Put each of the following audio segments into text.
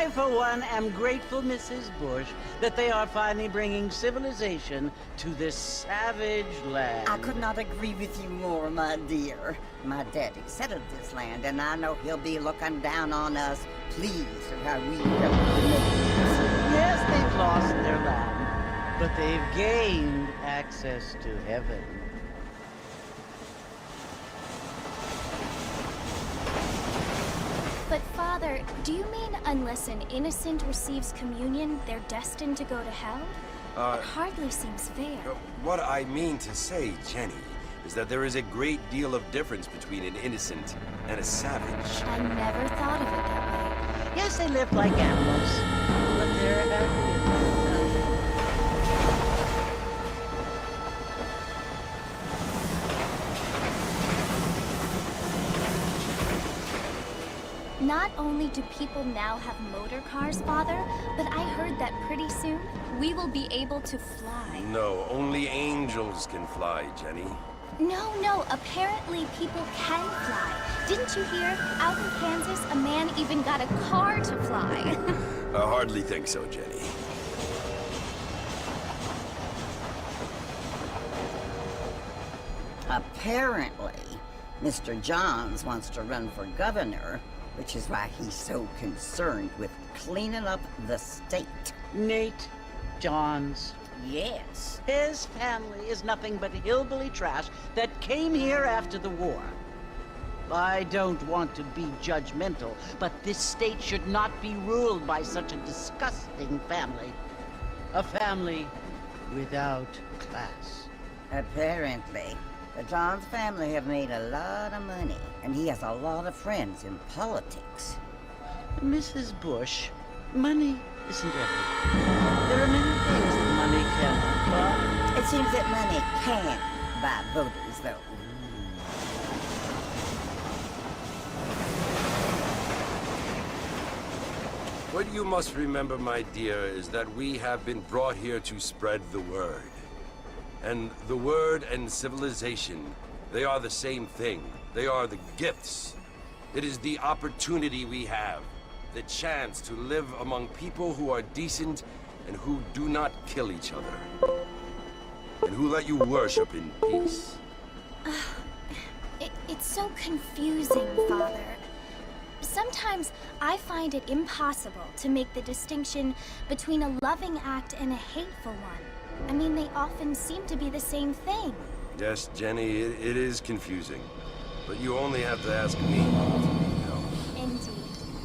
I, for one, am grateful, Mrs. Bush, that they are finally bringing civilization to this savage land. I could not agree with you more, my dear. My daddy settled this land, and I know he'll be looking down on us, pleased at how we helped the natives. Yes, they've lost their land, but they've gained access to heaven. But Father, do you mean unless an innocent receives communion, they're destined to go to hell? It hardly seems fair. What I mean to say, Jenny, is that there is a great deal of difference between an innocent and a savage. I never thought of it that Yes, they live like animals, but they're happy. Not only do people now have motor cars, Father, but I heard that pretty soon we will be able to fly. No, only angels can fly, Jenny. No, apparently people can fly. Didn't you hear? Out in Kansas, a man even got a car to fly. I hardly think so, Jenny. Apparently, Mr. Johns wants to run for governor, which is why he's so concerned with cleaning up the state. Nate Johns. Yes. His family is nothing but hillbilly trash that came here after the war. I don't want to be judgmental, but this state should not be ruled by such a disgusting family. A family without class. Apparently. The Johns family have made a lot of money, and he has a lot of friends in politics. Mrs. Bush, money isn't everything. There are many things that money cannot buy. It seems that money can buy voters, though. What you must remember, my dear, is that we have been brought here to spread the word. And the word and civilization, they are the same thing. They are the gifts. It is the opportunity we have, the chance to live among people who are decent and who do not kill each other. And who let you worship in peace. It's so confusing, Father. Sometimes I find it impossible to make the distinction between a loving act and a hateful one. I mean, they often seem to be the same thing. Yes, Jenny, it is confusing. But you only have to ask me. No. Indeed.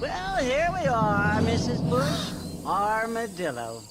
Well, here we are, Mrs. Bush. Armadillo.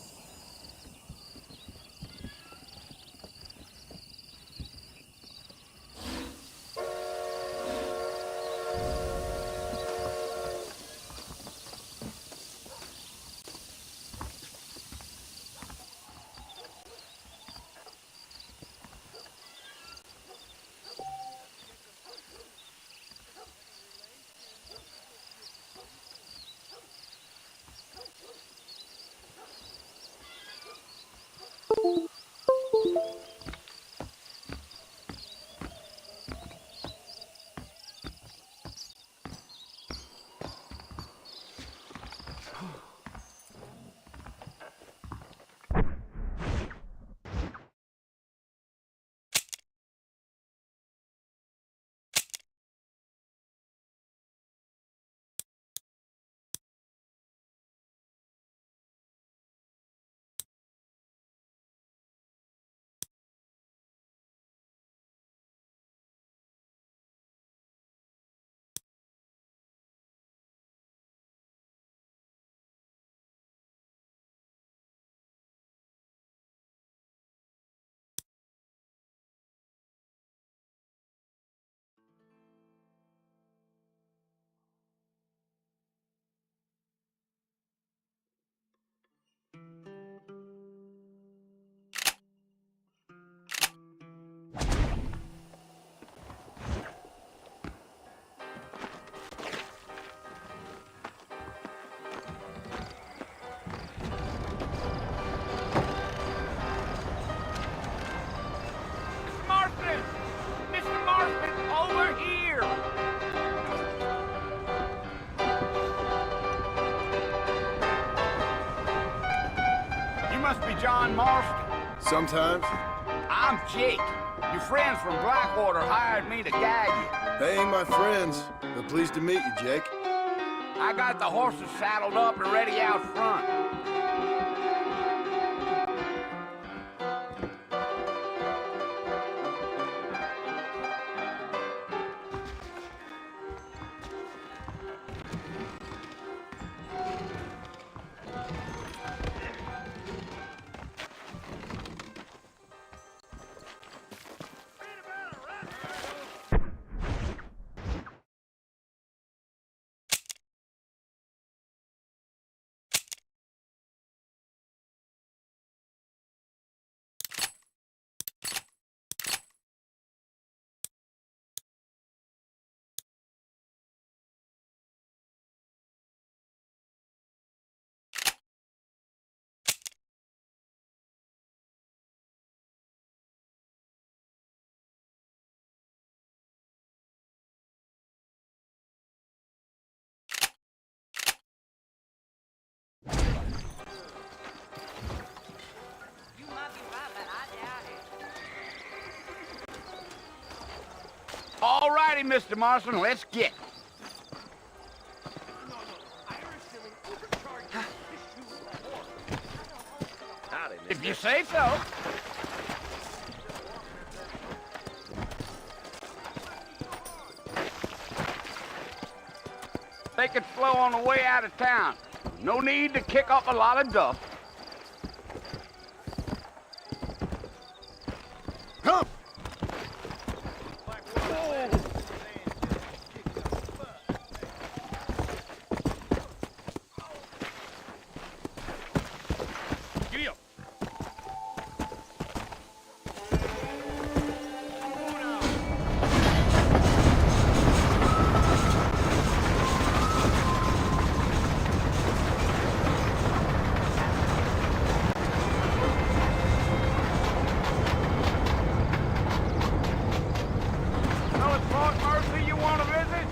John Marston? Sometimes. I'm Jake. Your friends from Blackwater hired me to guide you. They ain't my friends, but pleased to meet you, Jake. I got the horses saddled up and ready out front. All righty, Mr. Marston, let's get. If you say so. Take it slow on the way out of town. No need to kick up a lot of dust. Come! Giddy up. So it's Fort Mercy you want to visit?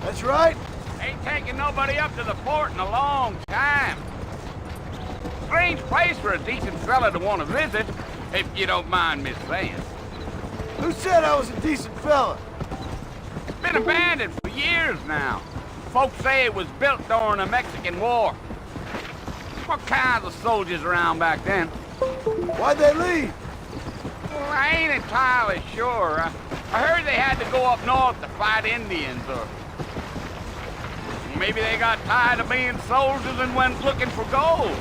That's right. Ain't taking nobody up to the fort in a long time. Strange place for a decent fella to want to visit, if you don't mind me saying. Who said I was a decent fella? It's been abandoned for years now. Folks say it was built during the Mexican War. What kinds of soldiers around back then? Why'd they leave? Well, I ain't entirely sure. I heard they had to go up north to fight Indians, or maybe they got tired of being soldiers and went looking for gold.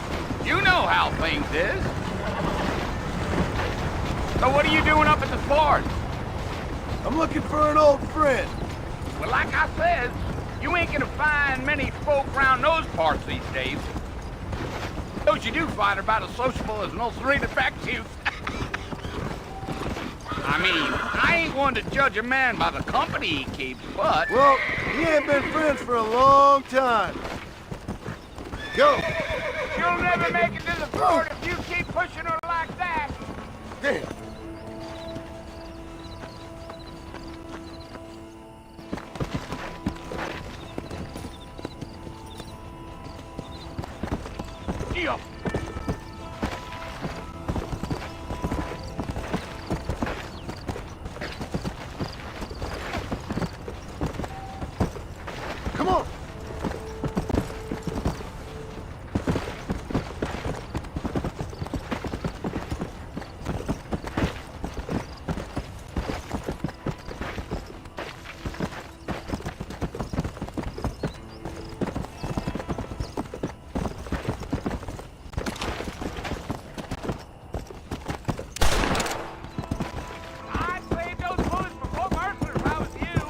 You know how things is. So what are you doing up at the fort? I'm looking for an old friend. Well, like I said, you ain't gonna find many folk around those parts these days. Those you do find are about as sociable as an old Serena Becks. I mean, I ain't one to judge a man by the company he keeps, but... Well, he ain't been friends for a long time. Go! You'll never make it to the fort if you keep pushing her like that. Damn. Yeah. Come on! I'd save those bullets for Fort Mercer if I was you.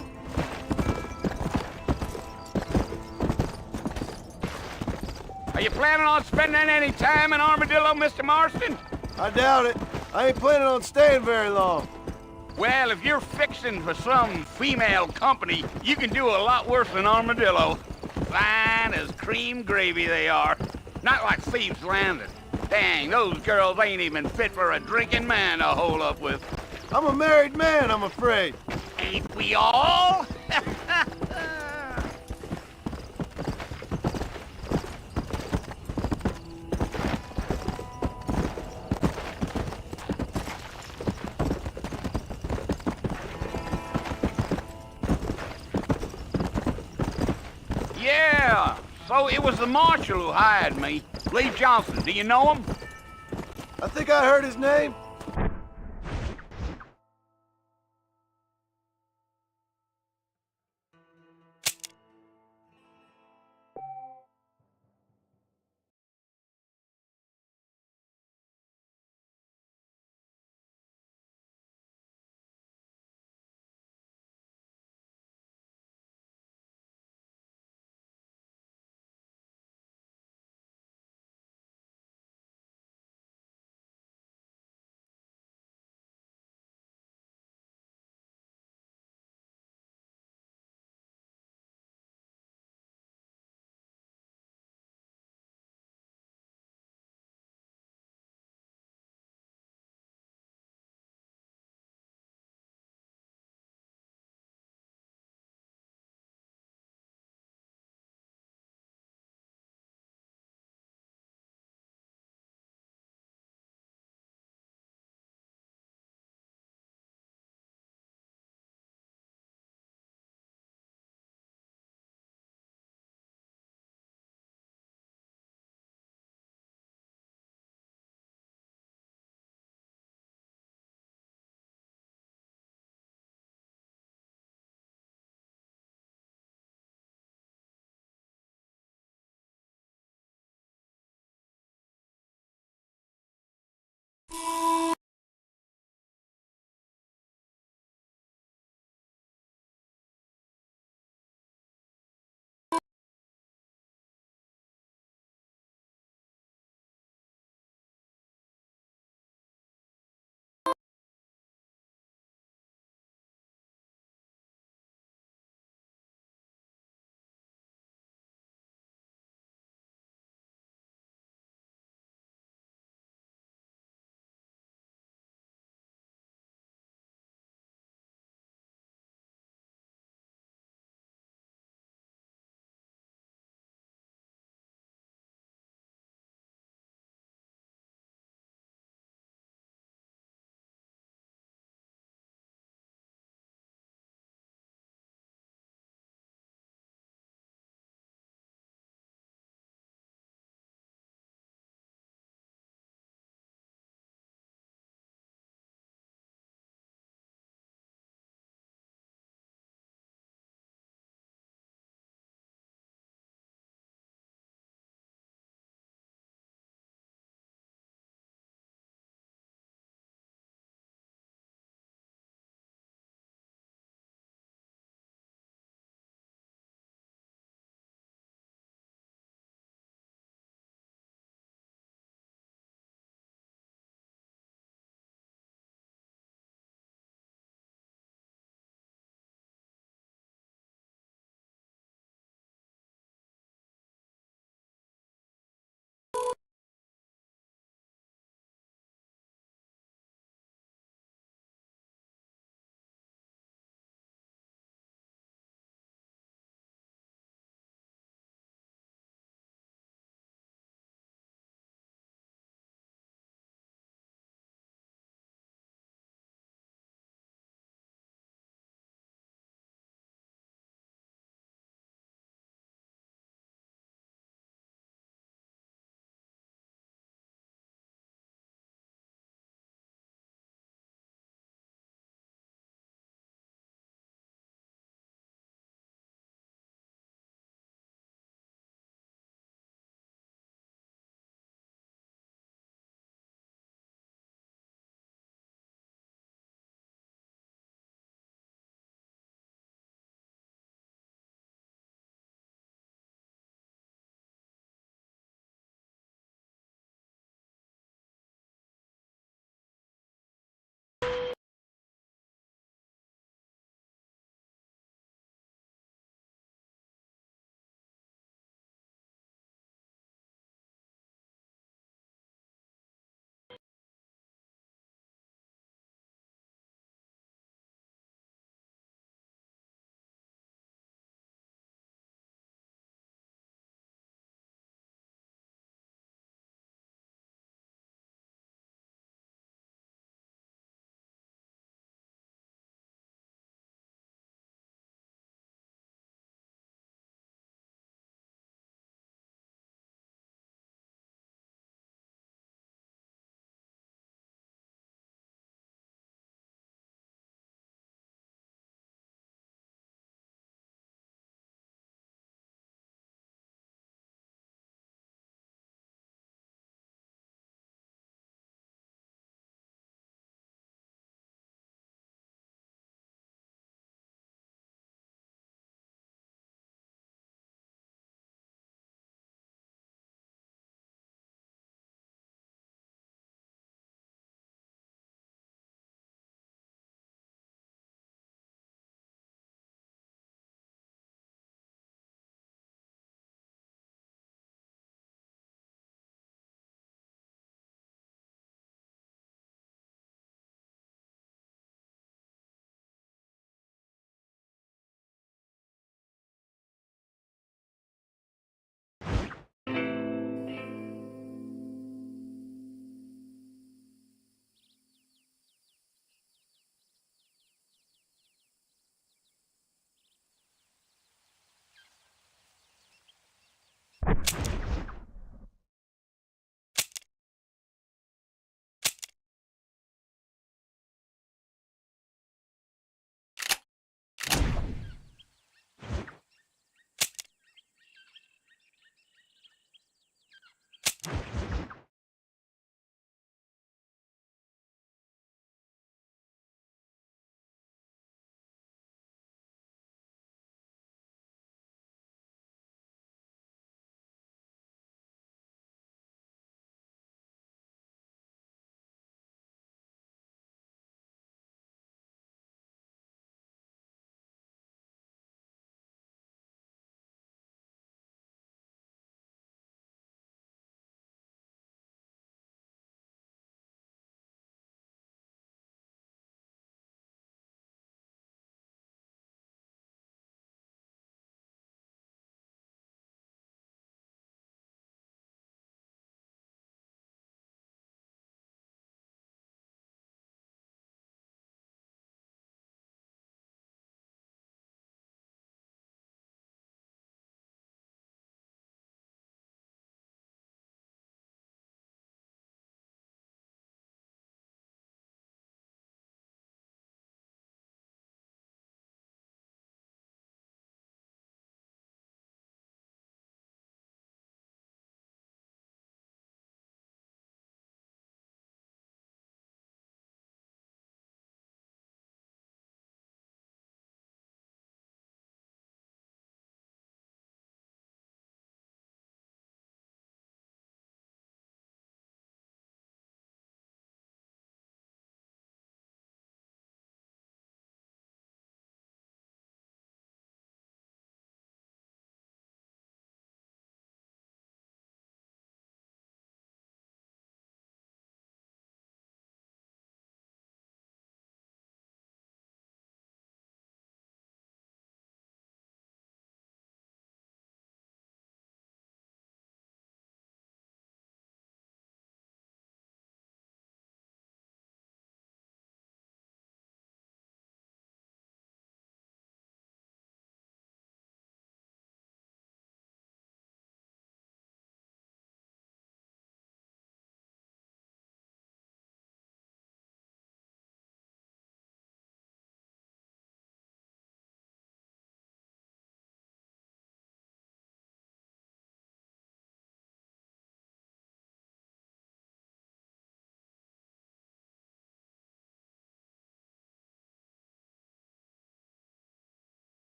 Are you planning on spending any time in Armadillo, Mr. Marston? I doubt it. I ain't planning on staying very long. Well, if you're fixing for some female company, you can do a lot worse than Armadillo. Fine as cream gravy they are. Not like Thieves' Landing. Dang, those girls ain't even fit for a drinking man to hole up with. I'm a married man, I'm afraid. Ain't we all? Yeah, so it was the marshal who hired me. Lee Johnson, do you know him? I think I heard his name.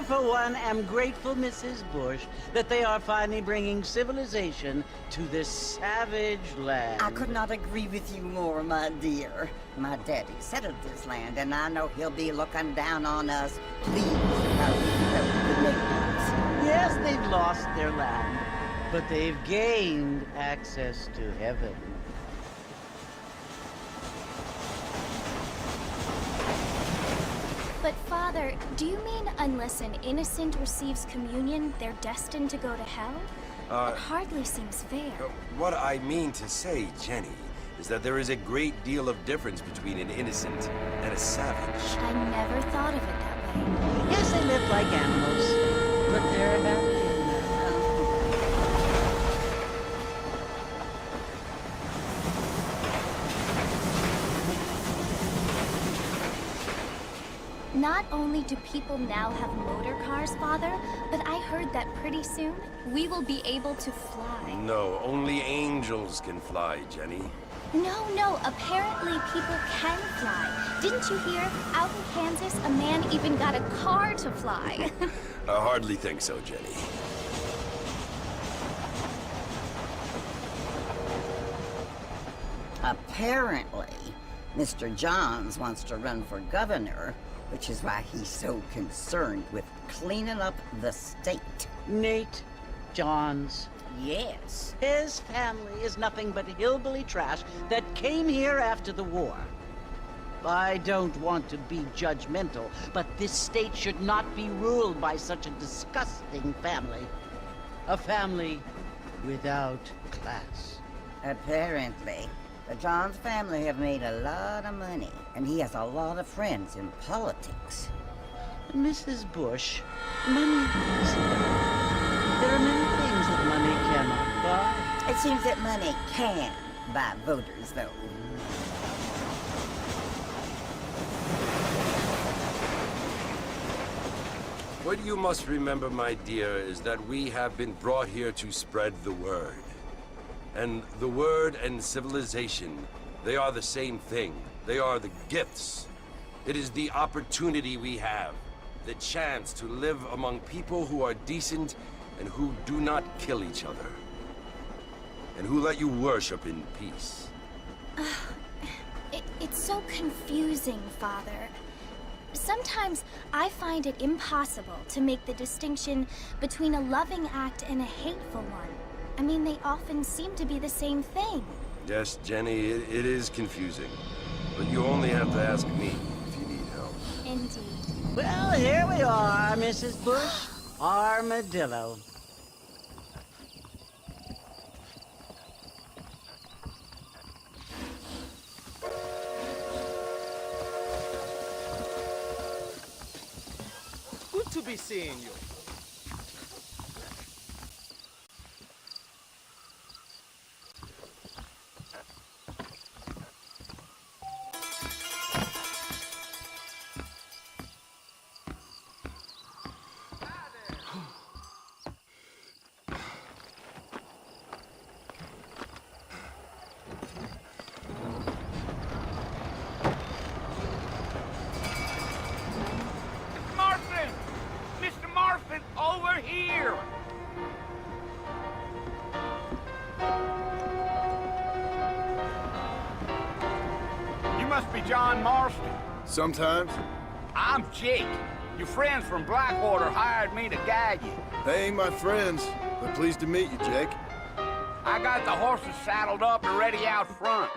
for one, am grateful, Mrs. Bush, that they are finally bringing civilization to this savage land. I could not agree with you more, my dear. My daddy settled this land, and I know he'll be looking down on us, pleased with how we help the natives. Yes, they've lost their land, but they've gained access to heaven. But Father, do you mean unless an innocent receives communion, they're destined to go to hell? That hardly seems fair. What I mean to say, Jenny, is that there is a great deal of difference between an innocent and a savage. I never thought of it that way. Yes, they live like animals, but they're happy. Not only do people now have motor cars, Father, but I heard that pretty soon we will be able to fly. No, only angels can fly, Jenny. No, apparently people can fly. Didn't you hear? Out in Kansas, a man even got a car to fly. I hardly think so, Jenny. Apparently, Mr. Johns wants to run for governor, which is why he's so concerned with cleaning up the state. Nate Johns. Yes. His family is nothing but hillbilly trash that came here after the war. I don't want to be judgmental, but this state should not be ruled by such a disgusting family. A family without class. Apparently. The Johns family have made a lot of money, and he has a lot of friends in politics. Mrs. Bush, money is there are many things that money cannot buy. It seems that money can buy voters, though. What you must remember, my dear, is that we have been brought here to spread the word. And the word and civilization, they are the same thing. They are the gifts. It is the opportunity we have, the chance to live among people who are decent and who do not kill each other. And who let you worship in peace. It's so confusing, Father. Sometimes I find it impossible to make the distinction between a loving act and a hateful one. I mean, they often seem to be the same thing. Yes, Jenny, it is confusing. But you only have to ask me if you need help. Indeed. Well, here we are, Mrs. Bush. Armadillo. Good to be seeing you. Over here! You must be John Marston. Sometimes. I'm Jake. Your friends from Blackwater hired me to guide you. They ain't my friends, but pleased to meet you, Jake. I got the horses saddled up and ready out front.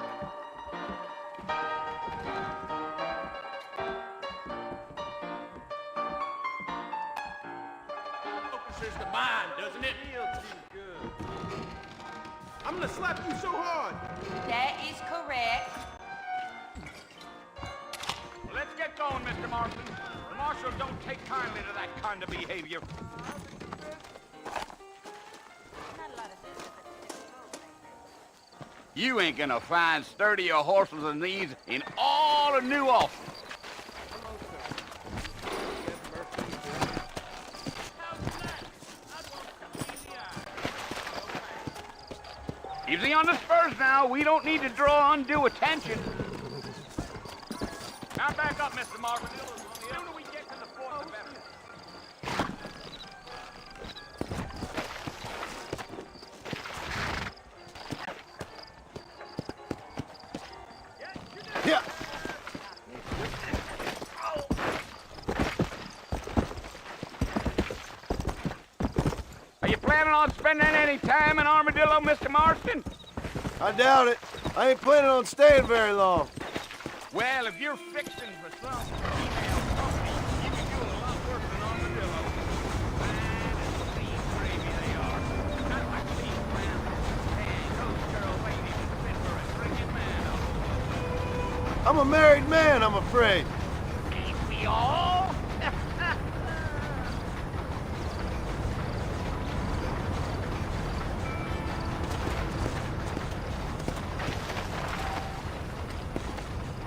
Focuses the mind, doesn't it? Feels too good. I'm gonna slap you so hard. That is correct. Well, let's get going, Mr. Marston. The Marshal don't take kindly to that kind of behavior. You ain't gonna find sturdier horses than these in all of New Ulster. Easy on the spurs now. We don't need to draw undue attention. Now back up, Mr. Marvin. The sooner we get to the fort, the better. on spending any time in Armadillo, Mr. Marston? I doubt it. I ain't planning on staying very long. Well, if you're fixing for some female company, you can do a lot worse than Armadillo. Fine and clean gravy they are. Not like these brown. Hey, those girls ain't even fit for a drinking man. I'm a married man, I'm afraid. Ain't we all?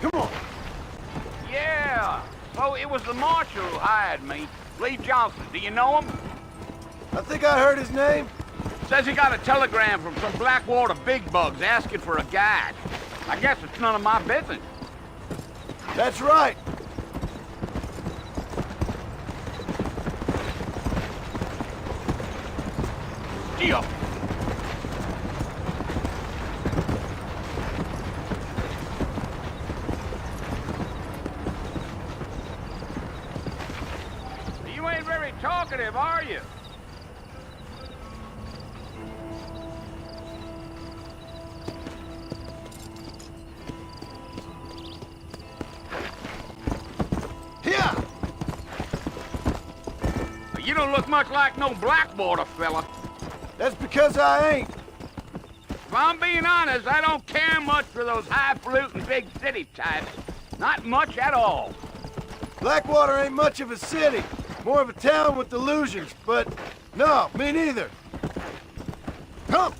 Come on. Yeah. So it was the marshal who hired me. Lee Johnson. Do you know him? I think I heard his name. Says he got a telegram from some Blackwater big bugs asking for a guide. I guess it's none of my business. That's right. Deal. You ain't very talkative, are you? Here! You don't look much like no Blackwater fella. That's because I ain't. If I'm being honest, I don't care much for those highfalutin big city types. Not much at all. Blackwater ain't much of a city. More of a town with illusions, but no, me neither. Come!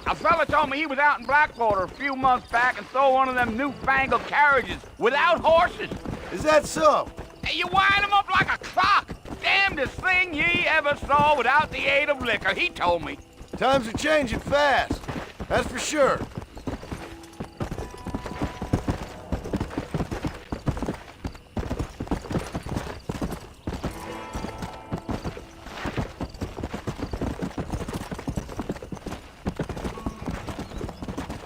A fella told me he was out in Blackwater a few months back and saw one of them newfangled carriages without horses. Is that so? Hey, you wind 'em up like a clock. Damnedest thing ye ever saw without the aid of liquor, he told me. Times are changing fast. That's for sure.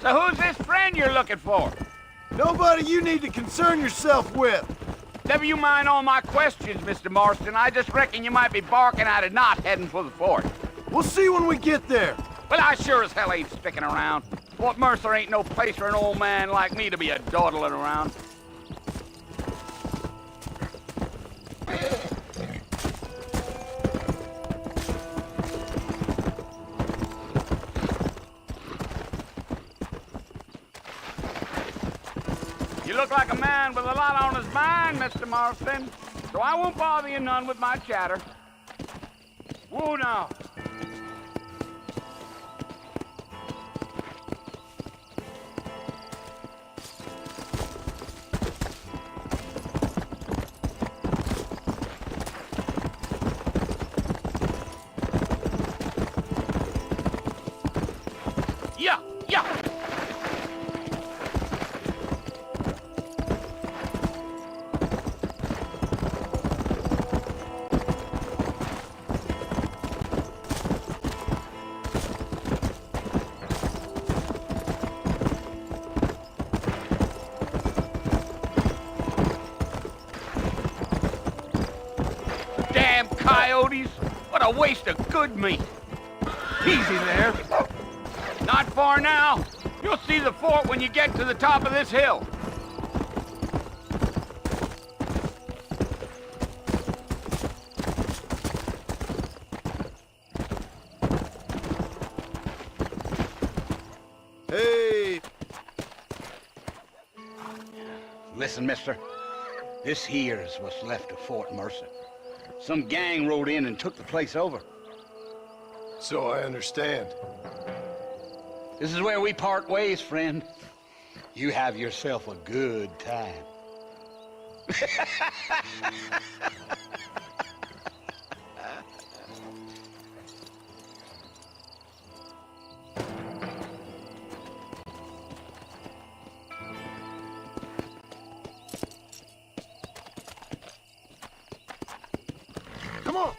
So who's this friend you're looking for? Nobody you need to concern yourself with. Never you mind all my questions, Mr. Marston. I just reckon you might be barking at a knot heading for the fort. We'll see when we get there. Well, I sure as hell ain't sticking around. Fort Mercer ain't no place for an old man like me to be a-dawdling around. You look like a man with a lot on his mind, Mr. Marston. So I won't bother you none with my chatter. Whoa now. Yeah, yeah. Damn coyotes! What a waste of good meat! Easy there. Not far now. You'll see the fort when you get to the top of this hill. Hey, Listen, mister. This here is what's left of Fort Mercer. Some gang rode in and took the place over. so I understand. This is where we part ways, friend. You have yourself a good time. Come on!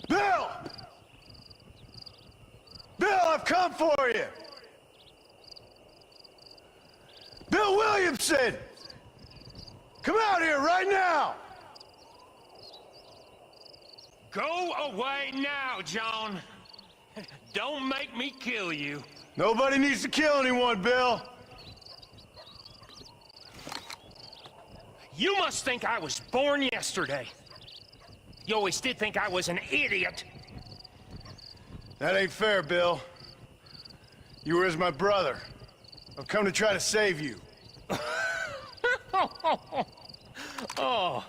Bill! Bill, I've come for you! Bill Williamson! Come out here right now! Go away now, John. Don't make me kill you. Nobody needs to kill anyone, Bill. You must think I was born yesterday. You always did think I was an idiot. That ain't fair, Bill. You were as my brother. I've come to try to save you. Oh.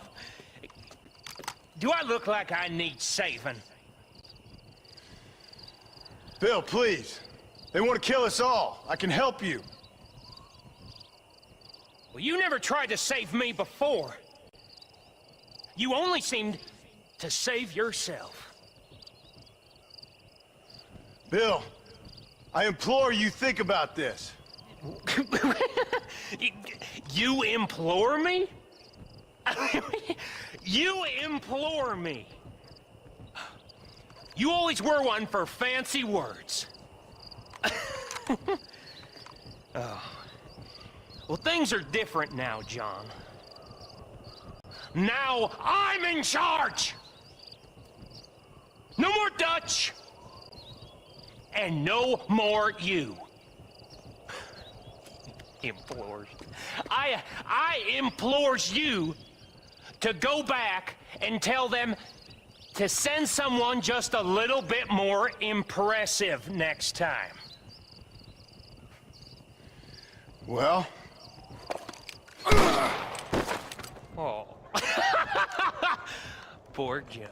Do I look like I need saving? Bill, please. They want to kill us all. I can help you. Well, you never tried to save me before. You only seemed to save yourself. Bill, I implore you think about this. You implore me? You implore me. You always were one for fancy words. Oh. Well, things are different now, John. Now I'm in charge! No more Dutch! And no more you. Implores. I implores you to go back and tell them to send someone just a little bit more impressive next time. Well? Oh. Poor John.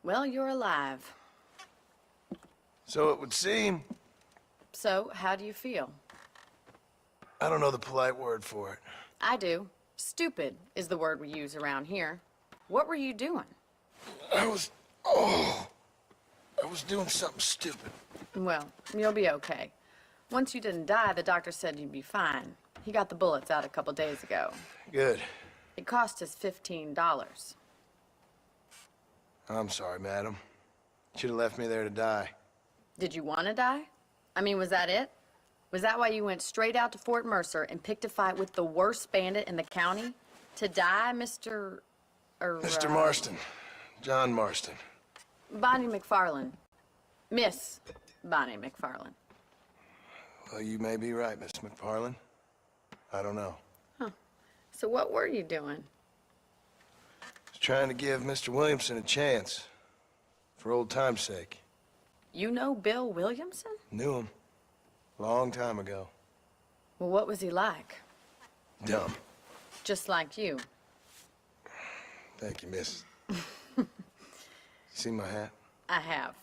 Well, you're alive. So it would seem. So, how do you feel? I don't know the polite word for it. I do. Stupid is the word we use around here. What were you doing? I was doing something stupid. Well, you'll be okay. Once you didn't die, the doctor said you'd be fine. He got the bullets out a couple days ago. Good. It cost us $15. I'm sorry, madam. Should have left me there to die. Did you want to die? I mean, was that it? Was that why you went straight out to Fort Mercer and picked a fight with the worst bandit in the county? To die, Mr. Mr. Marston. John Marston. Bonnie McFarlane. Miss Bonnie McFarlane. Well, you may be right, Miss McFarlane. I don't know. So what were you doing? Was trying to give Mr. Williamson a chance. For old time's sake. You know Bill Williamson? Knew him. Long time ago. Well, what was he like? Dumb. Just like you. Thank you, miss. See my hat? I have.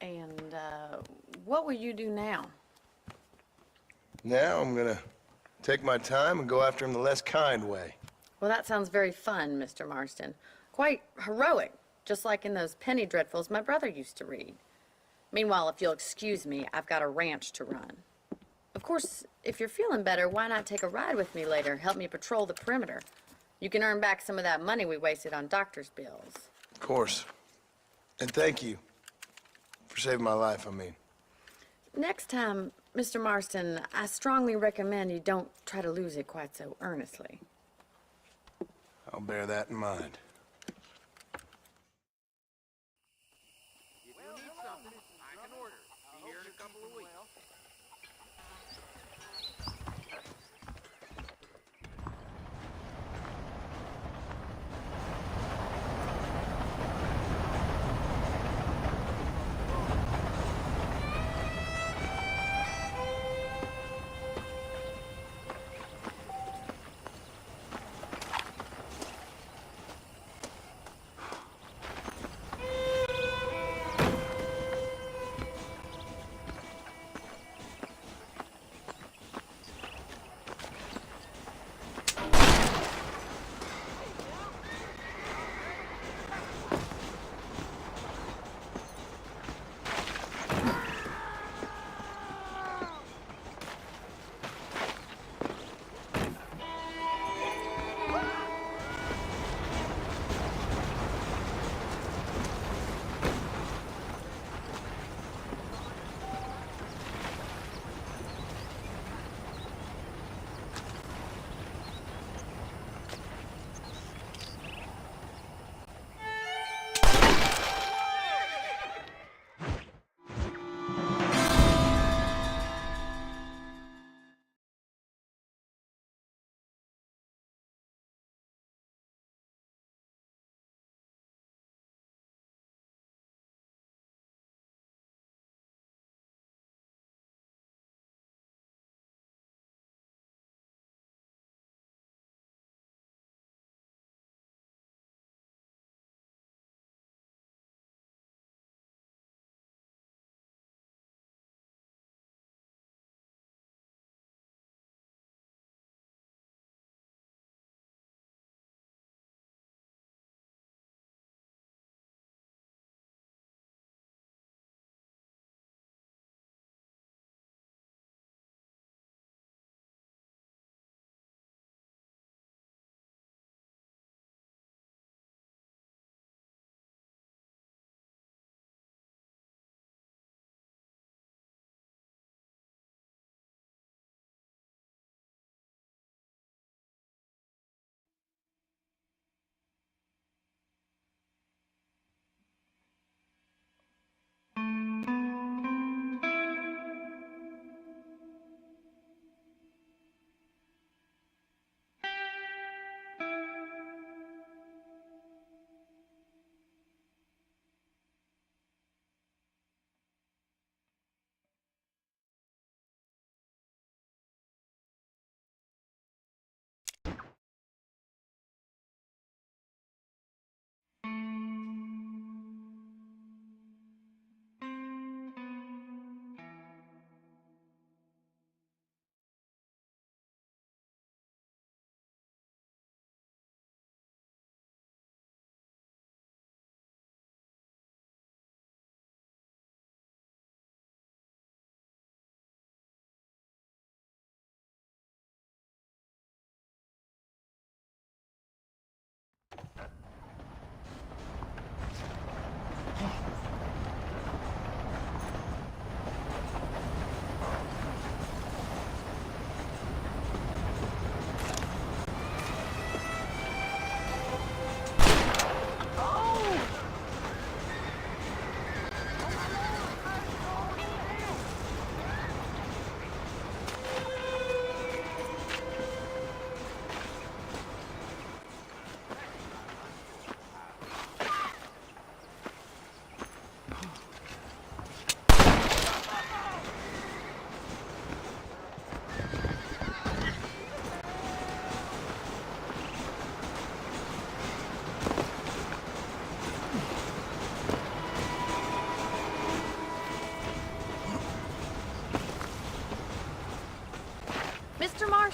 And, what will you do now? Now I'm gonna take my time and go after him the less kind way. Well, that sounds very fun, Mr. Marston. Quite heroic, just like in those penny dreadfuls my brother used to read. Meanwhile, if you'll excuse me, I've got a ranch to run. Of course, if you're feeling better, why not take a ride with me later? Help me patrol the perimeter. You can earn back some of that money we wasted on doctor's bills. Of course. And thank you. For saving my life, I mean. Next time, Mr. Marston, I strongly recommend you don't try to lose it quite so earnestly. I'll bear that in mind.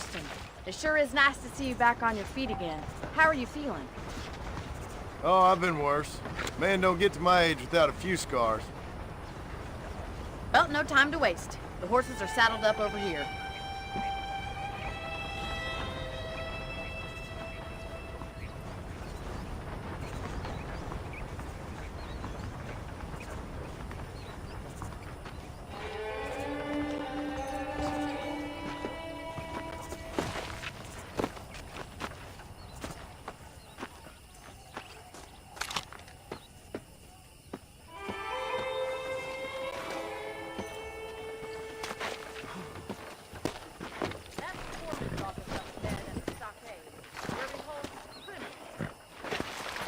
Marston. It sure is nice to see you back on your feet again. How are you feeling? Oh, I've been worse. Man don't get to my age without a few scars. Well, no time to waste. The horses are saddled up over here.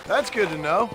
That's good to know.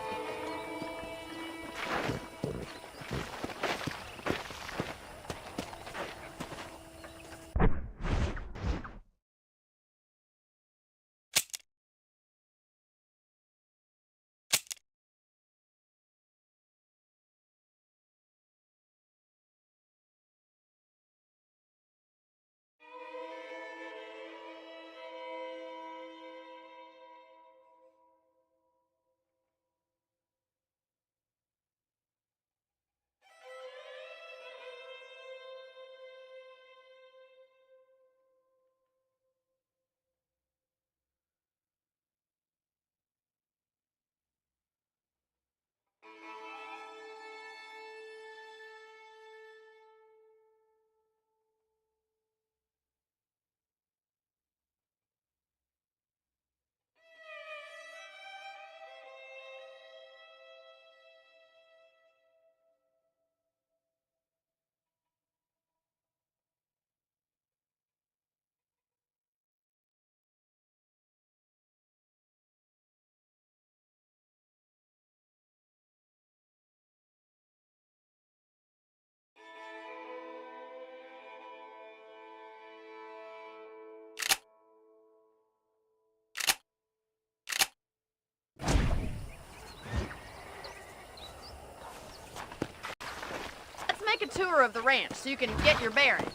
Let's make a tour of the ranch so you can get your bearings.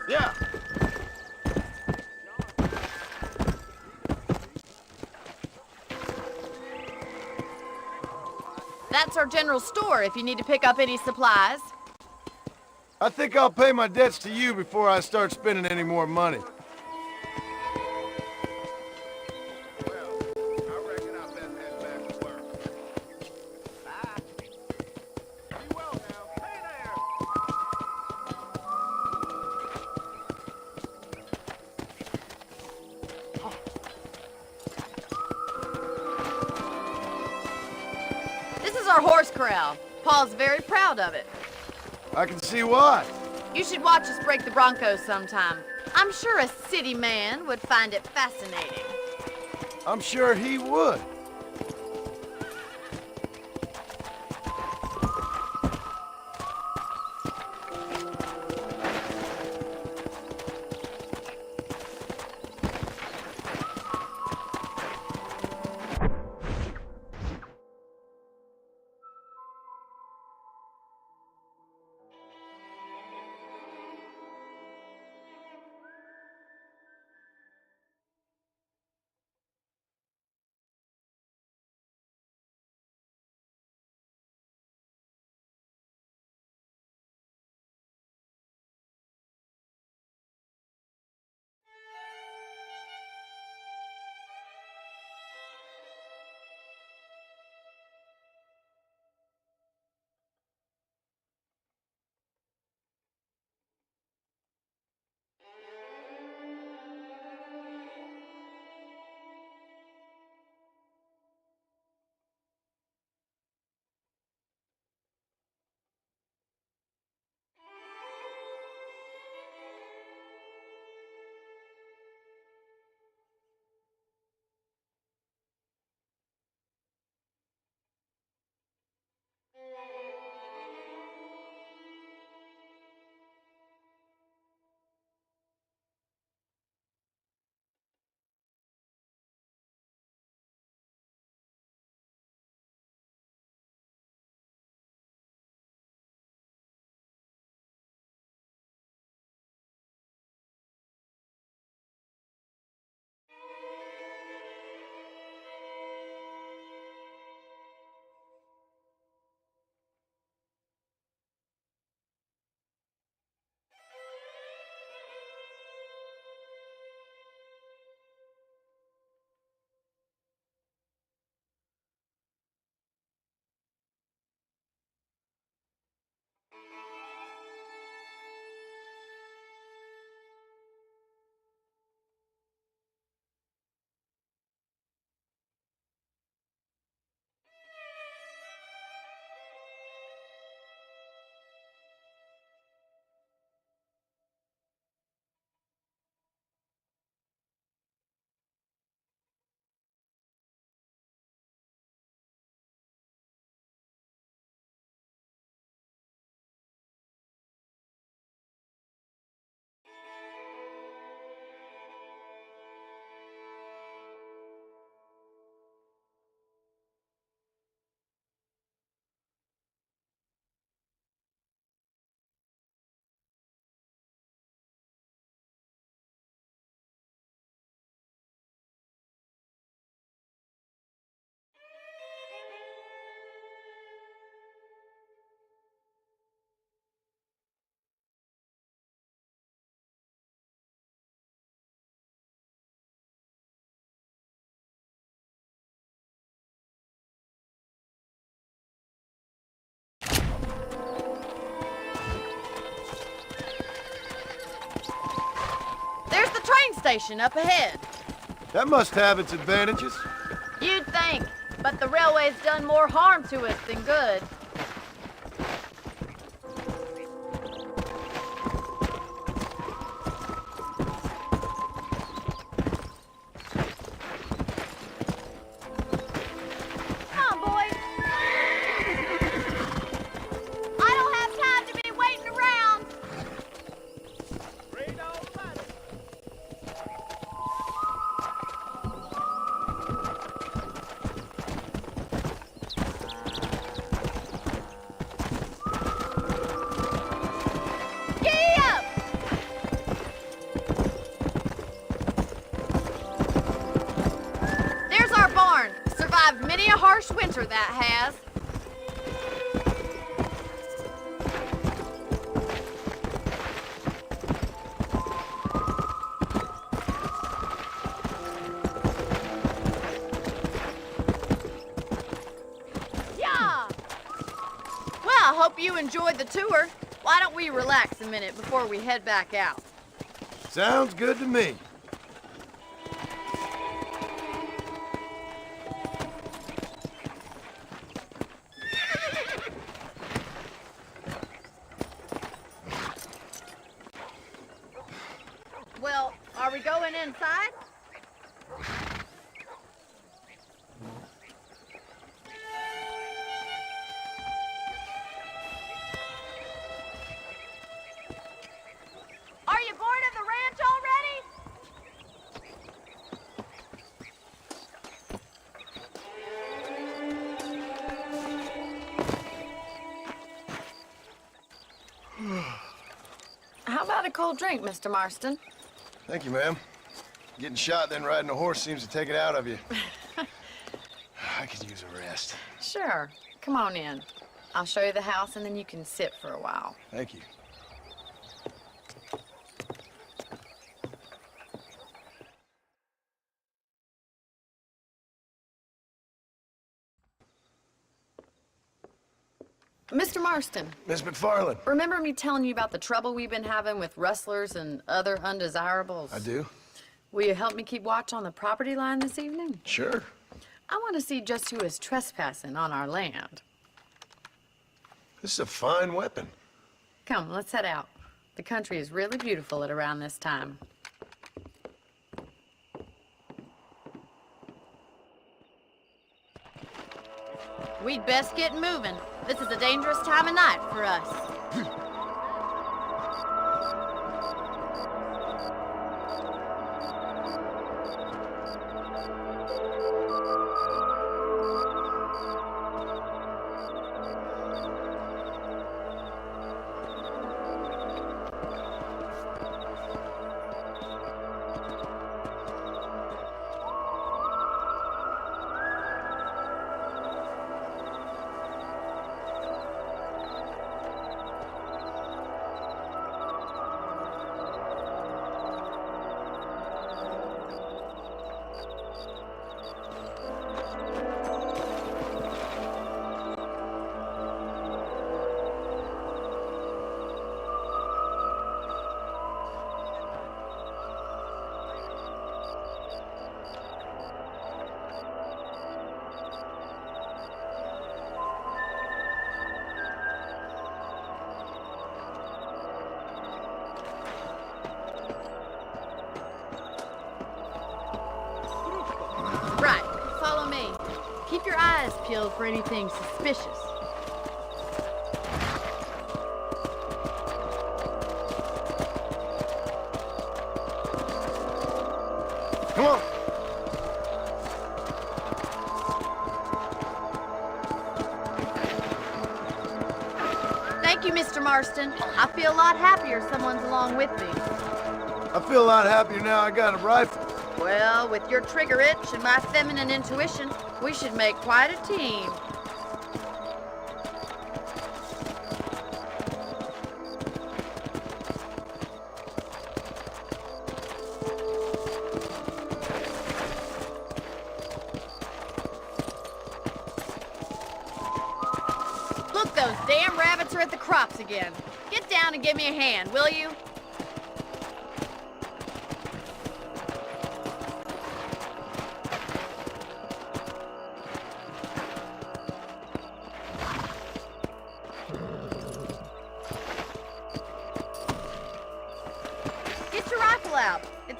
Yeah. That's our general store if you need to pick up any supplies. I think I'll pay my debts to you before I start spending any more money. This is our horse corral. Paul's very proud of it. I can see why. You should watch us break the Broncos sometime. I'm sure a city man would find it fascinating. I'm sure he would. train station up ahead. That must have its advantages. You'd think, but the railway's done more harm to us than good. Come on, boys. I don't have time to be waiting around. Giddy up! There's our barn. Survived many a harsh winter, that has. Yeah! Well, I hope you enjoyed the tour. Why don't we relax a minute before we head back out? Sounds good to me. Well, are we going inside? Are you bored of the ranch already? How about a cold drink, Mr. Marston? Thank you, ma'am. Getting shot then riding a horse seems to take it out of you. I could use a rest. Sure. Come on in. I'll show you the house and then you can sit for a while. Thank you. Mr. Marston, Miss McFarland. remember me telling you about the trouble we've been having with rustlers and other undesirables? I do. Will you help me keep watch on the property line this evening? Sure. I want to see just who is trespassing on our land. This is a fine weapon. Come, let's head out. The country is really beautiful at around this time. We'd best get moving. This is a dangerous time of night for us. Right, follow me. Keep your eyes peeled for anything suspicious. Come on. Thank you, Mr. Marston. I feel a lot happier someone's along with me. I feel a lot happier now I got a rifle. Well, with your trigger itch and my feminine intuition, we should make quite a team. Look, those damn rabbits are at the crops again. Get down and give me a hand, will you?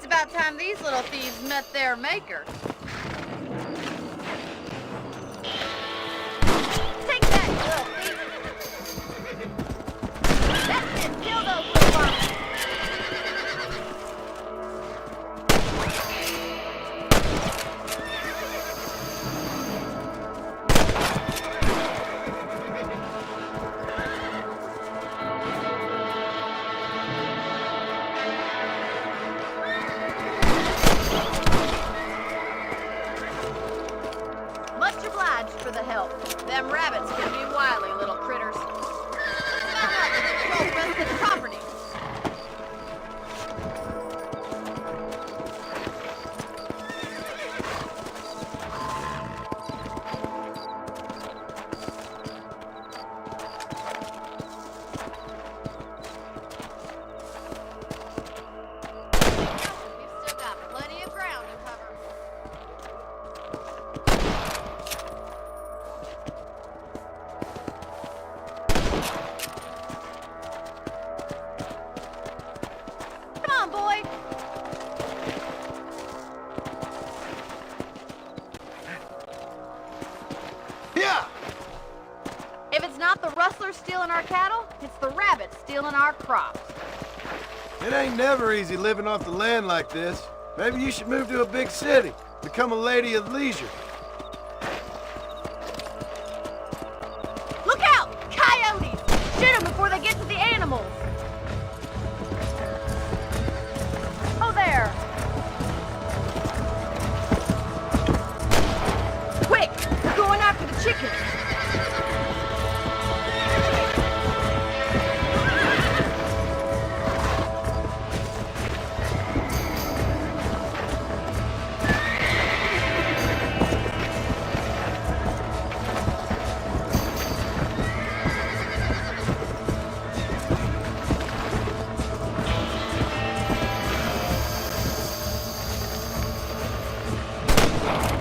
It's about time these little thieves met their maker. Take that, you little thief! That's it, kill those little bombs! Much obliged for the help. Them rabbits can be wily little critters. Mount up and control resident property. We've still got plenty of ground to cover. Come on, boy. Yeah! If it's not the rustlers stealing our cattle, it's the rabbits stealing our crops. It ain't never easy living off the land like this. Maybe you should move to a big city. Become a lady of leisure. Look out! Coyotes! Shoot them before they get to the animals. Oh, there. Quick! We're going after the chickens.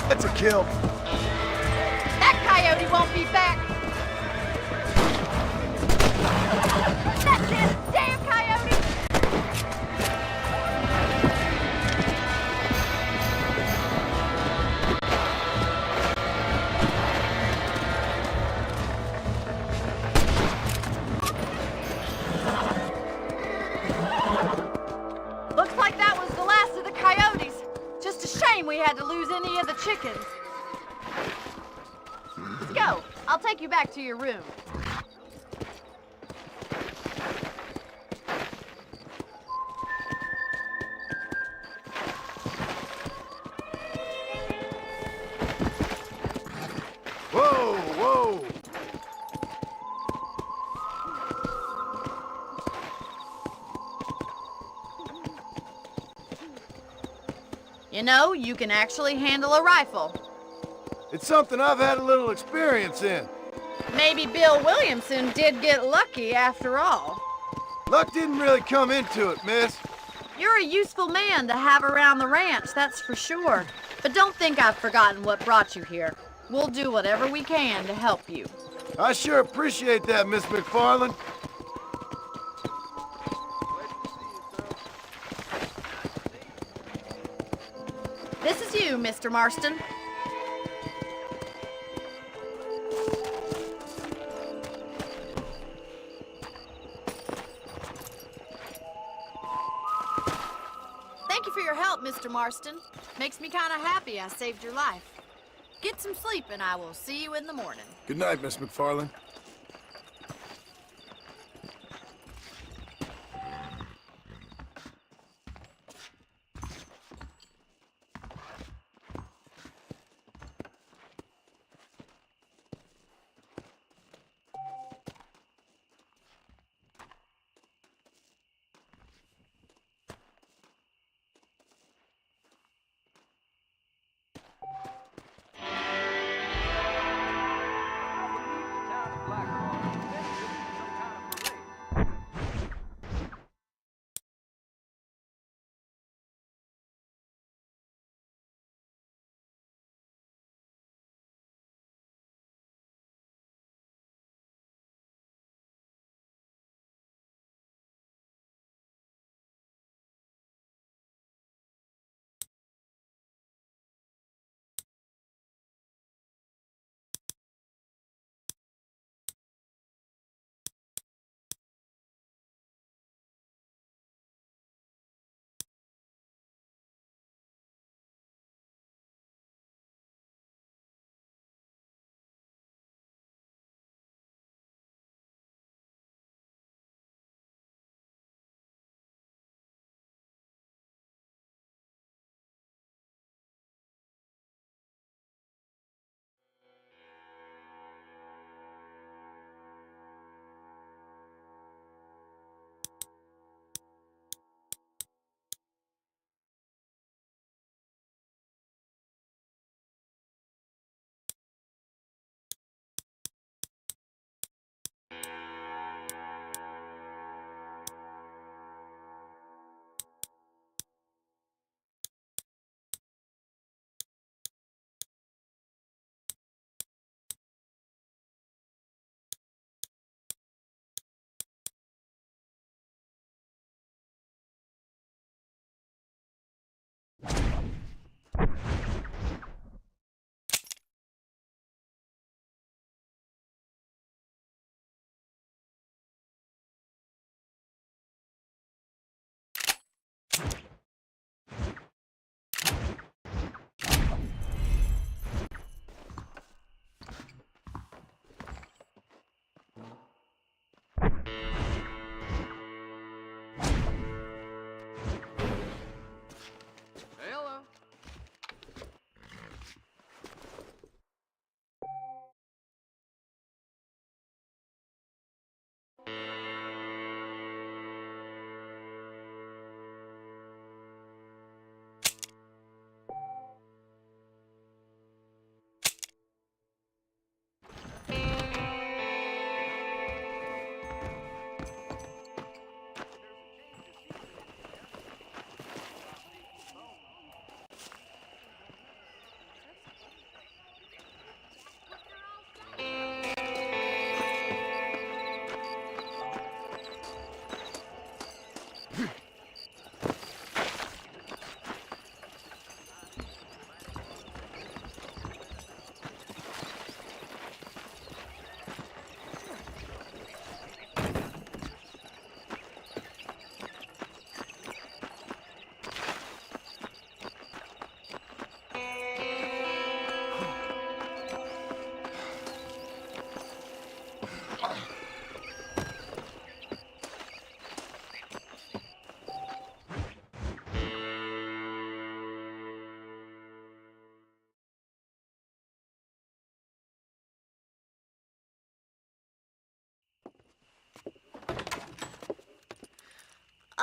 That's a kill. That coyote won't be back. That's it! Damn coyote! Looks like that was the last of the coyotes. Just a shame we had to lose any of the chickens. Let's go. I'll take you back to your room. Whoa, whoa! You know, you can actually handle a rifle. It's something I've had a little experience in. Maybe Bill Williamson did get lucky after all. Luck didn't really come into it, miss. You're a useful man to have around the ranch, that's for sure. But don't think I've forgotten what brought you here. We'll do whatever we can to help you. I sure appreciate that, Miss McFarland. This is you, Mr. Marston. Thank you for your help, Mr. Marston. Makes me kind of happy I saved your life. Get some sleep and I will see you in the morning. Good night, Miss McFarland.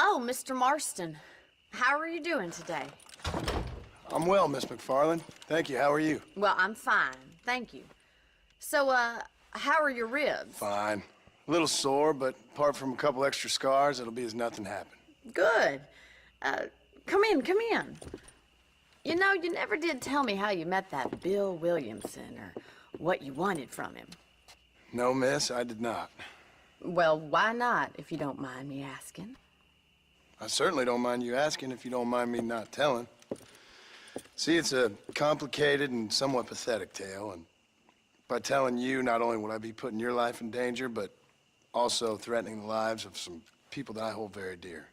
Oh, Mr. Marston. How are you doing today? I'm well, Miss McFarland. Thank you. How are you? Well, I'm fine. Thank you. So, how are your ribs? Fine. A little sore, but apart from a couple extra scars, it'll be as nothing happened. Good. Come in, come in. You know, you never did tell me how you met that Bill Williamson or what you wanted from him. No, miss, I did not. Well, why not, if you don't mind me asking? I certainly don't mind you asking if you don't mind me not telling. See, it's a complicated and somewhat pathetic tale, and by telling you, not only would I be putting your life in danger, but also threatening the lives of some people that I hold very dear.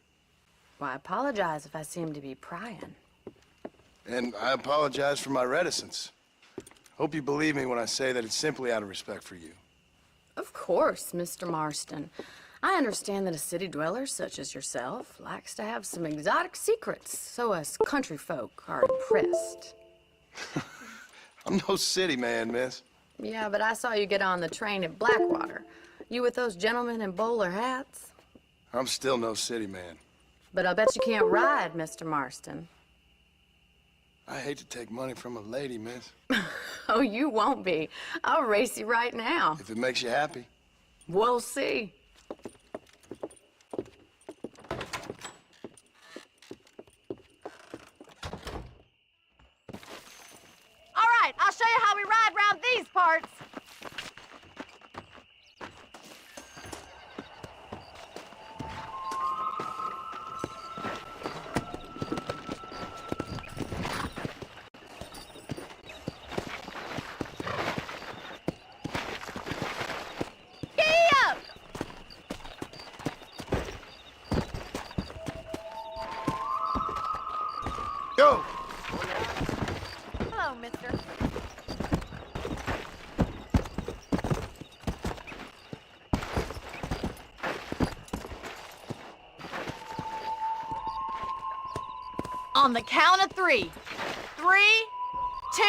Well, I apologize if I seem to be prying. And I apologize for my reticence. Hope you believe me when I say that it's simply out of respect for you. Of course, Mr. Marston. I understand that a city dweller such as yourself likes to have some exotic secrets, so us country folk are impressed. I'm no city man, miss. Yeah, but I saw you get on the train at Blackwater. You with those gentlemen in bowler hats? I'm still no city man. But I bet you can't ride, Mr. Marston. I hate to take money from a lady, miss. Oh, you won't be. I'll race you right now. If it makes you happy. We'll see. All right, I'll show you how we ride around these parts. Go! Hello, mister. On the count of 3. 3, 2,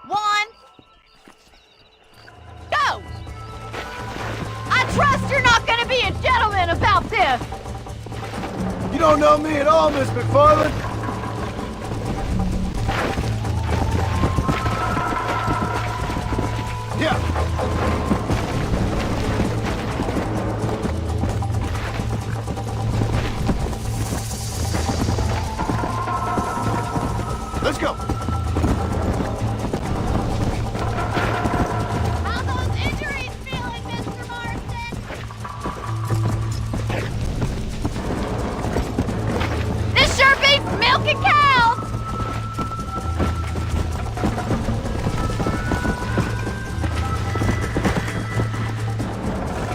1. Go! I trust you're not gonna be a gentleman about this. You don't know me at all, Miss McFarland. Yeah. Let's go. How those injuries feeling, Mr. Marston? This sure beats milking cows!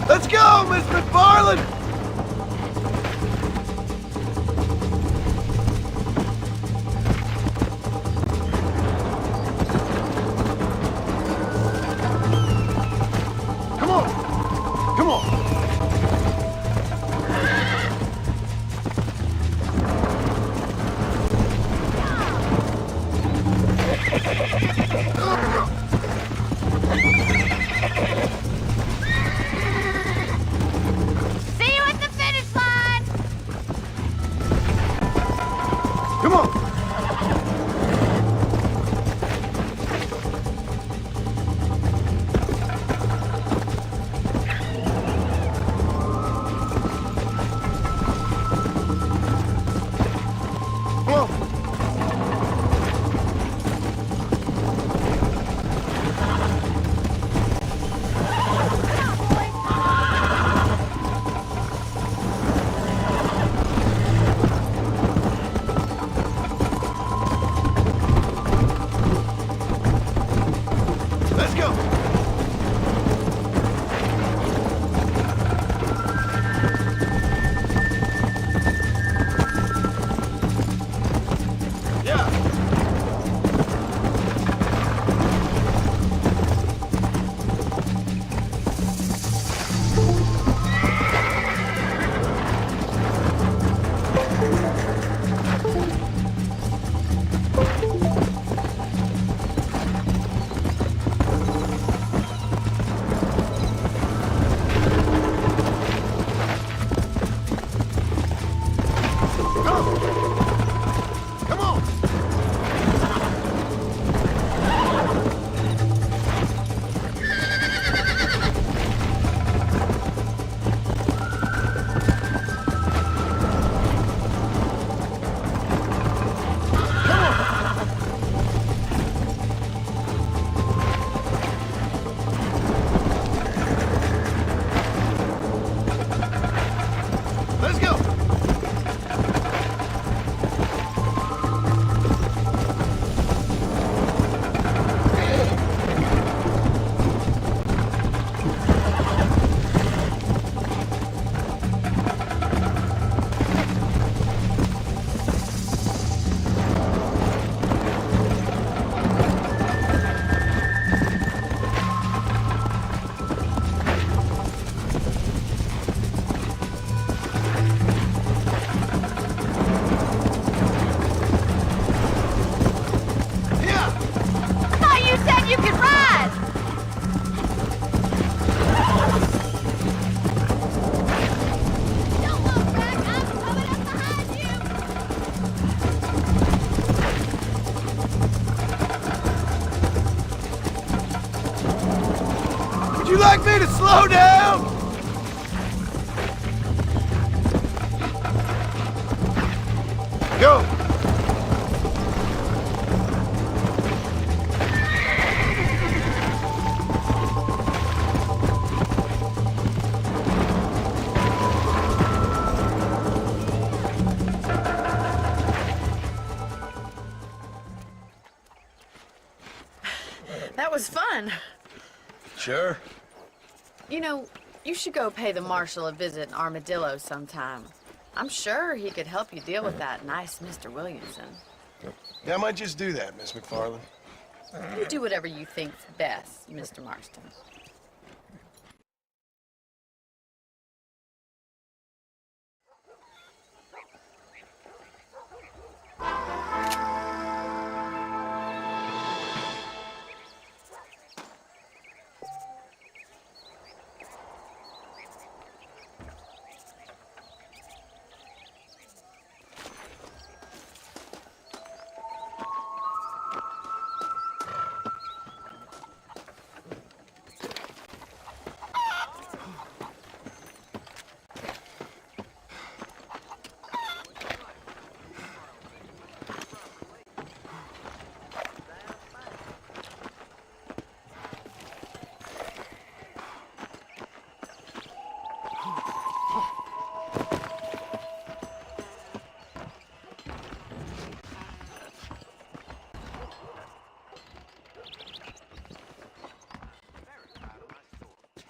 Let's go, Miss McFarland. Come on. Come on. See Would you like me to slow down? Go! That was fun. Sure. You know, you should go pay the marshal a visit in Armadillo sometime. I'm sure he could help you deal with that nice Mr. Williamson. Yeah, I might just do that, Miss McFarland. You do whatever you think's best, Mr. Marston.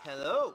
Hello.